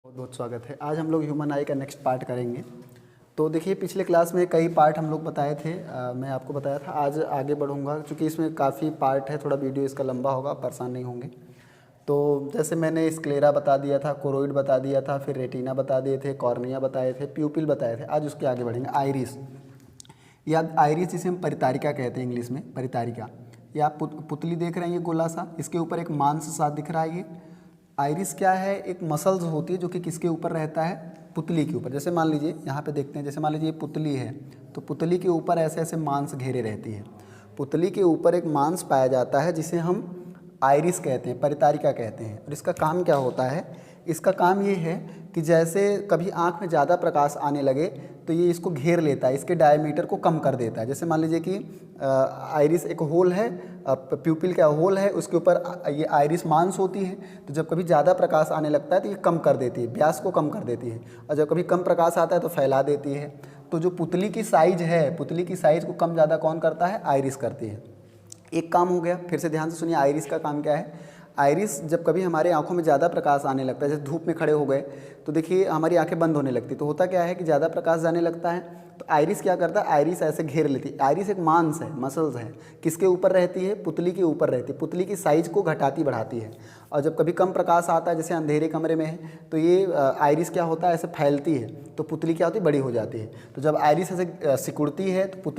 बहुत बहुत स्वागत है। आज हम लोग ह्यूमन आई का नेक्स्ट पार्ट करेंगे। तो देखिए, पिछले क्लास में कई पार्ट हम लोग बताए थे, मैं आपको बताया था। आज आगे बढ़ूंगा क्योंकि इसमें काफ़ी पार्ट है, थोड़ा वीडियो इसका लंबा होगा, परेशान नहीं होंगे। तो जैसे मैंने स्क्लेरा बता दिया था, कोरोइड बता दिया था, फिर रेटिना बता दिए थे, कॉर्निया बताए थे, प्यूपिल बताए थे। आज उसके आगे बढ़ेंगे। आइरिस, या आइरिस जिसे हम परितारिका कहते हैं इंग्लिश में, परितारिका। या आप पुतली देख रहे हैं, ये गोला सा, इसके ऊपर एक मांस सा दिख रहा है। ये आइरिस क्या है? एक मसल्स होती है जो कि किसके ऊपर रहता है? पुतली के ऊपर। जैसे मान लीजिए यहाँ पे देखते हैं, जैसे मान लीजिए ये पुतली है, तो पुतली के ऊपर ऐसे ऐसे मांस घेरे रहती है। पुतली के ऊपर एक मांस पाया जाता है जिसे हम आइरिस कहते हैं, परितारिका कहते हैं। और इसका काम क्या होता है? इसका काम ये है कि जैसे कभी आँख में ज़्यादा प्रकाश आने लगे तो ये इसको घेर लेता है, इसके डायमीटर को कम कर देता है। जैसे मान लीजिए कि आइरिस एक होल है, प्यूपिल का होल है, उसके ऊपर ये आइरिस मांस होती है। तो जब कभी ज़्यादा प्रकाश आने लगता है तो ये कम कर देती है, व्यास को कम कर देती है। और जब कभी कम प्रकाश आता है तो फैला देती है। तो जो पुतली की साइज है, पुतली की साइज़ को कम ज़्यादा कौन करता है? आइरिस करती है। एक काम हो गया। फिर से ध्यान से सुनिए, आइरिस का काम क्या है? आइरिस जब कभी हमारे आंखों में ज़्यादा प्रकाश आने लगता है, जैसे धूप में खड़े हो गए तो देखिए हमारी आंखें बंद होने लगती। तो होता क्या है कि ज़्यादा प्रकाश जाने लगता है तो आइरिस क्या करता है? आइरिस ऐसे घेर लेती है। आइरिस एक मांस है, मसल्स है, किसके ऊपर रहती है? पुतली के ऊपर रहती है। पुतली की साइज़ को घटाती बढ़ाती है। और जब कभी कम प्रकाश आता है, जैसे अंधेरे कमरे में है, तो ये आइरिस क्या होता है? ऐसे फैलती है, तो पुतली क्या होती है? बड़ी हो जाती है। तो जब आइरिस ऐसे सिकुड़ती है तो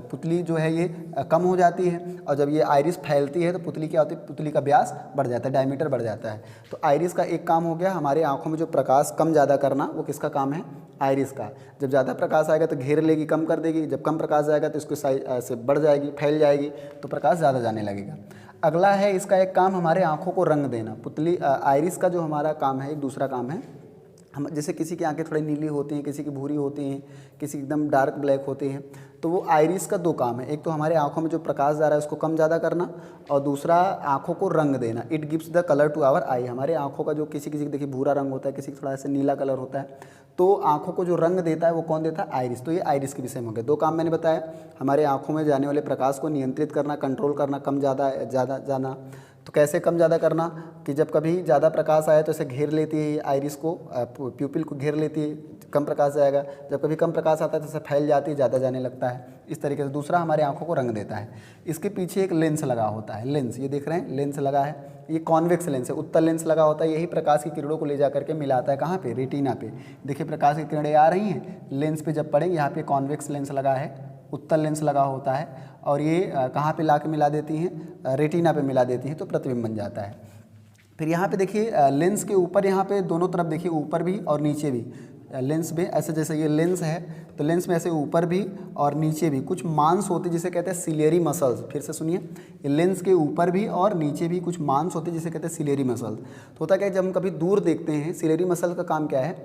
पुतली जो है ये कम हो जाती है। और जब ये आइरिस फैलती है तो पुतली क्या होती है? पुतली का व्यास बढ़ जाता है, डायमीटर बढ़ जाता है। तो आइरिस का एक काम हो गया, हमारे आंखों में जो प्रकाश कम ज़्यादा करना, वो किसका काम है? आइरिस का। जब ज़्यादा प्रकाश आएगा तो घेर लेगी, कम कर देगी। जब कम प्रकाश जाएगा तो इसको साइज से बढ़ जाएगी, फैल जाएगी, तो प्रकाश ज़्यादा जाने लगेगा। अगला है इसका एक काम, हमारे आँखों को रंग देना। पुतली आइरिस का जो हमारा काम है, एक दूसरा काम है। हम जैसे किसी की आंखें थोड़ी नीली होती हैं, किसी की भूरी होती हैं, किसी की एकदम डार्क ब्लैक होती हैं, तो वो आइरिस का दो काम है। एक तो हमारे आंखों में जो प्रकाश जा रहा है उसको कम ज़्यादा करना, और दूसरा आंखों को रंग देना। It gives the colour to our eye. हमारे आंखों का जो किसी किसी देखिए भूरा रंग होता है, किसी का थोड़ा ऐसे नीला कलर होता है, तो आंखों को जो रंग देता है वो कौन देता है? आइरिस। तो ये आइरिस के विषय में हो गया। दो काम मैंने बताया, हमारे आंखों में जाने वाले प्रकाश को नियंत्रित करना, कंट्रोल करना, कम ज़्यादा जाना। तो कैसे कम ज़्यादा करना? कि जब कभी ज़्यादा प्रकाश आए तो इसे घेर लेती है, आइरिस को, प्यूपिल को घेर लेती है, कम प्रकाश जाएगा। जब कभी कम प्रकाश आता है तो इसे फैल जाती है, ज़्यादा जाने लगता है। इस तरीके से दूसरा हमारे आंखों को रंग देता है। इसके पीछे एक लेंस लगा होता है, लेंस, ये देख रहे हैं लेंस लगा है, ये कॉन्वेक्स लेंस है, उत्तल लेंस लगा होता है। यही प्रकाश की किरणों को ले जा करके मिलाता है, कहाँ पे? रेटिना पे। देखिए प्रकाश की किरणें आ रही हैं, लेंस पे जब पड़ेंगे, यहाँ पे कॉन्वेक्स लेंस लगा है, उत्तल लेंस लगा होता है, और ये कहाँ पे ला के मिला देती हैं? रेटिना पे मिला देती हैं, तो प्रतिबिंब बन जाता है। फिर यहाँ पे देखिए लेंस के ऊपर, यहाँ पे दोनों तरफ देखिए, ऊपर भी और नीचे भी लेंस में ऐसे, जैसे ये लेंस है तो लेंस में ऐसे ऊपर भी और नीचे भी कुछ मांस होते हैं जिसे कहते हैं सिलेरी मसल्स। फिर से सुनिए, लेंस के ऊपर भी और नीचे भी कुछ मांस होते हैं जिसे कहते हैं सिलेरी मसल्स। तो होता क्या है, जब हम कभी दूर देखते हैं, सिलेरी मसल का काम क्या है?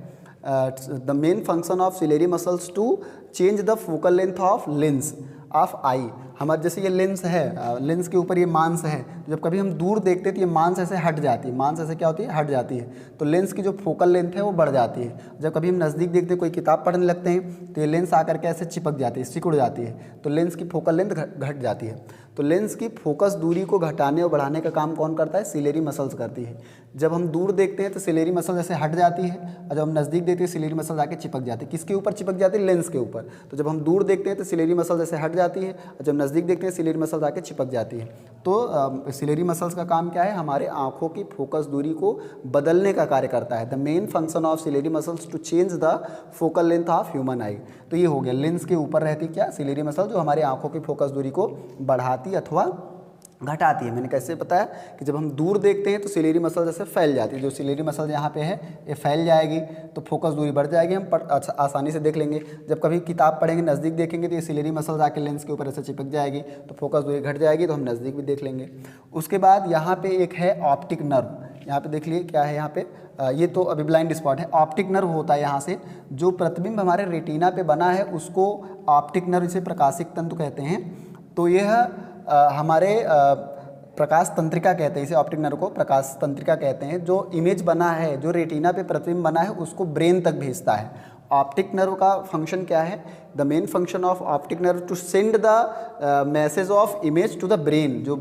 The main function of ciliary muscles to change the focal length of lens of eye. हमारे जैसे ये लेंस है, लेंस के ऊपर ये मांस है, जब कभी हम दूर देखते हैं तो ये मांस ऐसे हट जाती है। मांस ऐसे क्या होती है? हट जाती है। तो लेंस की जो फोकल लेंथ है वो बढ़ जाती है। जब कभी हम नज़दीक देखते हैं, कोई किताब पढ़ने लगते हैं, तो ये लेंस आकर के ऐसे चिपक जाती है, सिकुड़ जाती है, तो लेंस की फोकल लेंथ घट जाती है। तो लेंस की फोकस दूरी को घटाने और बढ़ाने का काम कौन करता है? सिलेरी मसल्स करती है। जब हम दूर देखते हैं तो सिलेरी मसल ऐसे हट जाती है, और जब हम नज़दीक देखते हैं सिलेरी मसल आके चिपक जाती है। किसके ऊपर चिपक जाती है? लेंस के ऊपर। तो जब हम दूर देखते हैं तो सिलेरी मसल ऐसे हट जाती है, और जब नज़दीक देखते हैं सिलेरी मसल्स आके चिपक जाती है। तो सिलेरी मसल्स का काम क्या है? हमारे आँखों की फोकस दूरी को बदलने का कार्य करता है। The main function of ciliary muscles to change the focal length of human eye. तो ये हो गया, लेंस के ऊपर रहती क्या? सिलेरी मसल, जो हमारे आँखों की फोकस दूरी को बढ़ाती अथवा घटाती है। मैंने कैसे बताया कि जब हम दूर देखते हैं तो सिलेरी मसल जैसे फैल जाती है, जो सिलेरी मसल यहाँ पे है ये फैल जाएगी, तो फोकस दूरी बढ़ जाएगी, हम आसानी से देख लेंगे। जब कभी किताब पढ़ेंगे, नज़दीक देखेंगे, तो ये सिलेरी मसल जाके लेंस के ऊपर ऐसे चिपक जाएगी, तो फोकस दूरी घट जाएगी, तो हम नज़दीक भी देख लेंगे। उसके बाद यहाँ पे एक है ऑप्टिक नर्व। यहाँ पे देख लिए क्या है, यहाँ पे ये तो अभी ब्लाइंड स्पॉट है। ऑप्टिक नर्व होता है यहाँ से, जो प्रतिबिंब हमारे रेटिना पे बना है उसको ऑप्टिक नर्व, इसे प्रकाशिक तंतु कहते हैं। तो यह हमारे प्रकाश तंत्रिका कहते हैं, इसे ऑप्टिक नर्व को प्रकाश तंत्रिका कहते हैं। जो इमेज बना है, जो रेटिना पे प्रतिबिंब बना है, उसको ब्रेन तक भेजता है। ऑप्टिक नर्व का फंक्शन क्या है? The main function of optic nerve to send the message of image to the brain. जो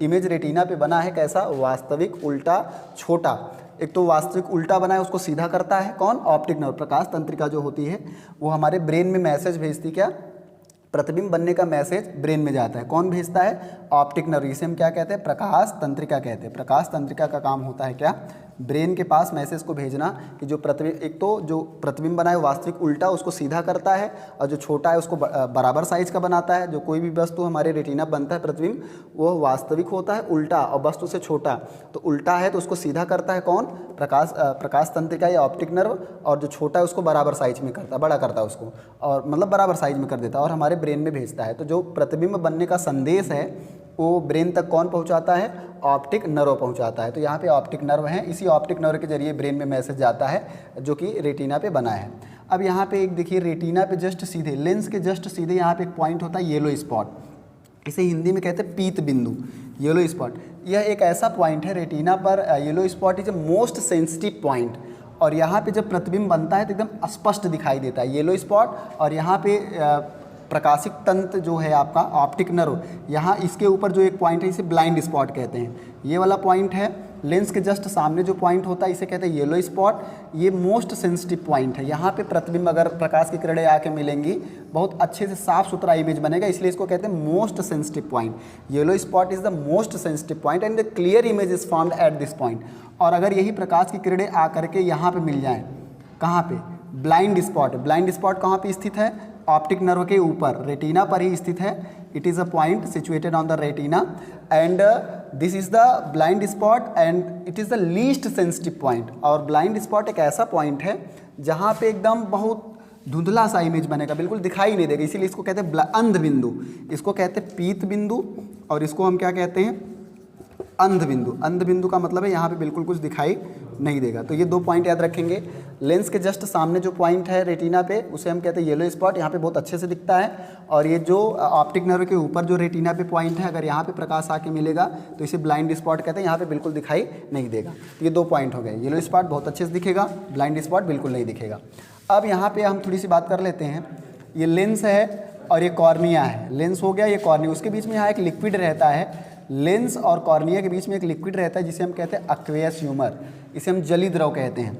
इमेज रेटिना पे बना है कैसा? वास्तविक, उल्टा, छोटा, एक तो वास्तविक उल्टा बना है उसको सीधा करता है कौन, ऑप्टिक नर्व। प्रकाश तंत्रिका जो होती है वो हमारे ब्रेन में मैसेज भेजती, क्या, प्रतिबिंब बनने का मैसेज ब्रेन में जाता है। कौन भेजता है, ऑप्टिक नर्व। इसे हम क्या कहते हैं, प्रकाश तंत्रिका कहते हैं। प्रकाश तंत्रिका का काम होता है क्या, ब्रेन के पास मैसेज को भेजना कि जो प्रतिबिंब, एक तो जो प्रतिबिंब बना है वास्तविक उल्टा उसको सीधा करता है, और जो छोटा है उसको बराबर साइज का बनाता है। जो कोई भी वस्तु हमारे रेटिना बनता है प्रतिबिंब, वो वास्तविक होता है उल्टा और वस्तु से छोटा, तो उल्टा है तो उसको सीधा करता है कौन, प्रकाश तंत्रिका या ऑप्टिक नर्व, और जो छोटा है उसको बराबर साइज में करता है, बड़ा करता है उसको, और मतलब बराबर साइज में कर देता है और हमारे ब्रेन में भेजता है। तो जो प्रतिबिंब बनने का संदेश है वो ब्रेन तक कौन पहुंचाता है, ऑप्टिक नर्व पहुंचाता है। तो यहाँ पे ऑप्टिक नर्व है, इसी ऑप्टिक नर्व के जरिए ब्रेन में मैसेज जाता है जो कि रेटिना पे बना है। अब यहाँ पे एक देखिए, रेटिना पे जस्ट सीधे, लेंस के जस्ट सीधे यहाँ पे एक पॉइंट होता है येलो स्पॉट, इसे हिंदी में कहते हैं पीत बिंदु, येलो स्पॉट। यह एक ऐसा पॉइंट है रेटिना पर, yellow spot is a most sensitive point, और यहाँ पे जब प्रतिबिंब बनता है तो एकदम स्पष्ट दिखाई देता है येलो स्पॉट। और यहाँ पे प्रकाशिक तंत्र जो है आपका ऑप्टिक नर्व, यहाँ इसके ऊपर जो एक पॉइंट है इसे ब्लाइंड स्पॉट कहते हैं। ये वाला पॉइंट है लेंस के जस्ट सामने जो पॉइंट होता है इसे कहते हैं येलो स्पॉट। ये मोस्ट सेंसिटिव पॉइंट है, यहाँ पे प्रतिबिंब अगर प्रकाश की किरणें आके मिलेंगी बहुत अच्छे से साफ सुथरा इमेज बनेगा, इसलिए इसको कहते हैं most sensitive point. Yellow spot is the most sensitive point and the clear image is formed at this point. और अगर यही प्रकाश की किरणें आकर के यहाँ पे मिल जाएँ, कहाँ पे, ब्लाइंड स्पॉट। ब्लाइंड स्पॉट कहाँ पे स्थित है, ऑप्टिक नर्व के ऊपर, रेटिना पर ही स्थित है। It is a point situated on the retina and this is the blind spot and it is the least sensitive point. और ब्लाइंड स्पॉट एक ऐसा पॉइंट है जहाँ पे एकदम बहुत धुंधला सा इमेज बनेगा, बिल्कुल दिखाई नहीं देगा, इसीलिए इसको कहते हैं अंध बिंदु। इसको कहते हैं पीत बिंदु और इसको हम क्या कहते हैं, अंध बिंदु। अंध बिंदु का मतलब है यहाँ पे बिल्कुल कुछ दिखाई नहीं देगा। तो ये दो पॉइंट याद रखेंगे। लेंस के जस्ट सामने जो पॉइंट है रेटिना पे उसे हम कहते हैं येलो स्पॉट, यहाँ पे बहुत अच्छे से दिखता है। और ये जो ऑप्टिक नर्व के ऊपर जो रेटिना पे पॉइंट है, अगर यहाँ पे प्रकाश आके मिलेगा तो इसे ब्लाइंड स्पॉट कहते हैं, यहाँ पे बिल्कुल दिखाई नहीं देगा। तो ये दो पॉइंट हो गए, येलो स्पॉट बहुत अच्छे से दिखेगा, ब्लाइंड स्पॉट बिल्कुल नहीं दिखेगा। अब यहाँ पे हम थोड़ी सी बात कर लेते हैं, ये लेंस है और ये कॉर्निया है। लेंस हो गया, ये कॉर्निया, उसके बीच में यहाँ एक लिक्विड रहता है। लेंस और कॉर्निया के बीच में एक लिक्विड रहता है जिसे हम कहते हैं एक्वेयस ह्यूमर, इसे हम जली द्रव कहते हैं।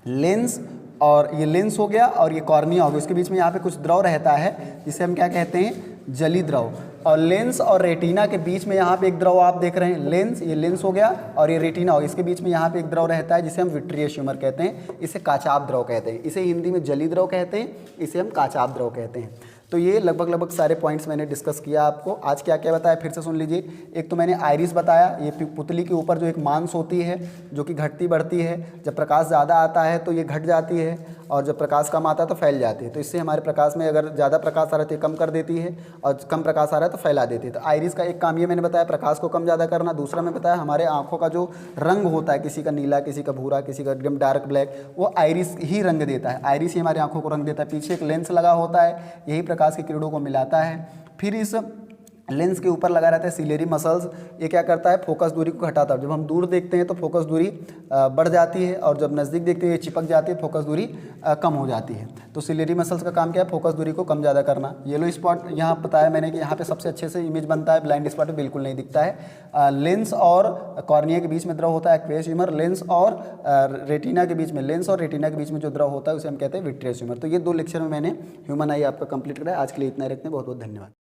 लेंस और ये लेंस हो गया और ये कॉर्निया हो गया, उसके बीच में यहाँ पे कुछ द्रव रहता है जिसे हम क्या कहते हैं, जली द्रव। और लेंस और रेटिना के बीच में यहाँ पे एक द्रव आप देख रहे हैं, लेंस, ये लेंस हो गया और ये रेटिना हो गया, इसके बीच में यहाँ पे एक द्रव रहता है जिसे हम विट्रियस ह्यूमर कहते हैं, इसे काचाभ द्रव कहते हैं। इसे हिंदी में जली द्रव कहते हैं, इसे हम काचाभ द्रव कहते हैं। तो ये लगभग सारे पॉइंट्स मैंने डिस्कस किया आपको। आज क्या क्या बताया फिर से सुन लीजिए। एक तो मैंने आइरिस बताया, ये पुतली के ऊपर जो एक मांस होती है जो कि घटती बढ़ती है, जब प्रकाश ज़्यादा आता है तो ये घट जाती है और जब प्रकाश कम आता है तो फैल जाती है। तो इससे हमारे प्रकाश में अगर ज़्यादा प्रकाश आ रहा है तो कम कर देती है और कम प्रकाश आ रहा है तो फैला देती है। तो आइरिस का एक काम ये मैंने बताया, प्रकाश को कम ज़्यादा करना। दूसरा मैं बताया हमारे आँखों का जो रंग होता है, किसी का नीला, किसी का भूरा, किसी का एकदम डार्क ब्लैक, वो आइरिस ही रंग देता है। आइरिस ही हमारे आँखों को रंग देता है। पीछे एक लेंस लगा होता है, यही प्रकाश की किरणों को मिलाता है। फिर इस लेंस के ऊपर लगा रहता है सिलेरी मसल्स, ये क्या करता है, फोकस दूरी को घटाता है। जब हम दूर देखते हैं तो फोकस दूरी बढ़ जाती है और जब नज़दीक देखते हैं ये चिपक जाती है, फोकस दूरी कम हो जाती है। तो सिलेरी मसल्स का काम क्या है, फोकस दूरी को कम ज़्यादा करना। येलो स्पॉट यहाँ बताया मैंने कि यहाँ पे सबसे अच्छे से इमेज बनता है, ब्लाइंड स्पॉट में बिल्कुल नहीं दिखता है। लेंस और कॉर्निया के बीच में द्रव होता है एक्वेयस ह्यूमर, लेंस और रेटिना के बीच में, लेंस और रेटिना के बीच में जो द्रव होता है उसे हम कहते हैं विट्रियस ह्यूमर। तो ये दो लेक्चर में मैंने ह्यूमन आई आपका कंप्लीट कराया। आज के लिए इतना रखते हैं, बहुत बहुत धन्यवाद।